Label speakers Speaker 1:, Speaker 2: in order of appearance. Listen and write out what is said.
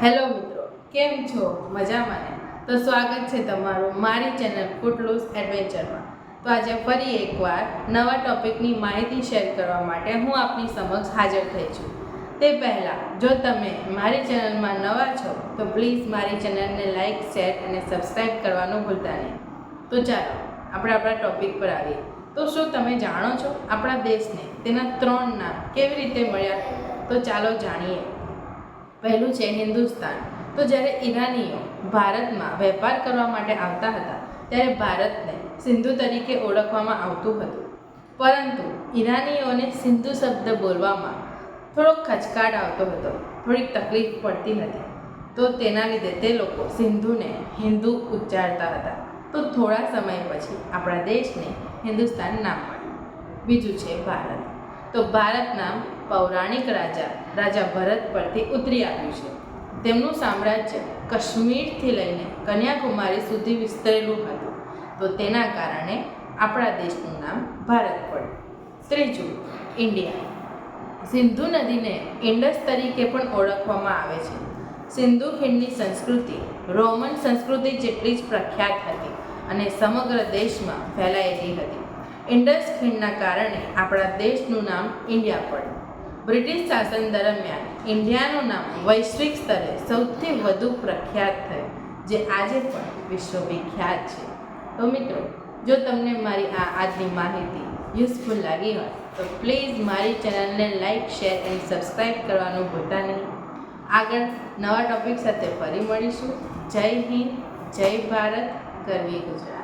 Speaker 1: Hello મિત્રો, કેમ છો? મજામાં ને? તો સ્વાગત છે તમારું મારી ચેનલ ફૂટલૂઝ એડવેન્ચરમાં. તો આજે ફરી એકવાર નવા ટોપિકની માહિતી શેર કરવા માટે હું આપની સમક્ષ હાજર થઈ છું. તે પહેલાં જો તમે મારી ચેનલમાં નવા છો તો પ્લીઝ મારી ચેનલને લાઇક, શેર અને સબસ્ક્રાઈબ કરવાનું ભૂલતા નહીં. તો ચાલો આપણે આપણા ટોપિક પર આવીએ. તો શું તમે જાણો છો આપણા દેશને તેના 3 નામ કેવી રીતે મળ્યા? તો ચાલો જાણીએ. પહેલું છે હિન્દુસ્તાન. તો જ્યારે ઈરાનીઓ ભારતમાં વેપાર કરવા માટે આવતા હતા ત્યારે ભારતને સિંધુ તરીકે ઓળખવામાં આવતું હતું, પરંતુ ઈરાનીઓને સિંધુ શબ્દ બોલવામાં થોડોક ખચકાટ આવતો હતો, થોડીક તકલીફ પડતી હતી. તો તેના લીધે તે લોકો સિંધુને હિન્દુ ઉચ્ચારતા હતા. તો થોડા સમય પછી આપણા દેશને હિન્દુસ્તાન નામ મળ્યું. બીજું છે ભારત. તો ભારત નામ પૌરાણિક રાજા ભરત પરથી ઉતરી આવ્યું છે. તેમનું સામ્રાજ્ય કાશ્મીરથી લઈને કન્યાકુમારી સુધી વિસ્તરેલું હતું. તો તેના કારણે આપણા દેશનું નામ ભારત પડ્યું. ત્રીજું ઇન્ડિયા. સિંધુ નદીને ઇન્ડસ તરીકે પણ ઓળખવામાં આવે છે. સિંધુ ખીણની સંસ્કૃતિ રોમન સંસ્કૃતિ જેટલી જ પ્રખ્યાત હતી અને સમગ્ર દેશમાં ફેલાયેલી હતી. ઇન્ડસ ખીણના કારણે આપણા દેશનું નામ ઇન્ડિયા પડ્યું. બ્રિટિશ શાસન દરમિયાન ઇન્ડિયાનું નામ વૈશ્વિક સ્તરે સૌથી વધુ પ્રખ્યાત થયું, જે આજે પણ વિશ્વવિખ્યાત છે. તો મિત્રો, જો તમને મારી આજની માહિતી યુઝફુલ લાગી હોય તો પ્લીઝ મારી ચેનલને લાઇક, શેર અને સબસ્ક્રાઈબ કરવાનું ભૂલતા નહીં. આગળ નવા ટોપિક સાથે ફરી મળીશું. જય હિન્દ, જય ભારત, ગરવી ગુજરાત.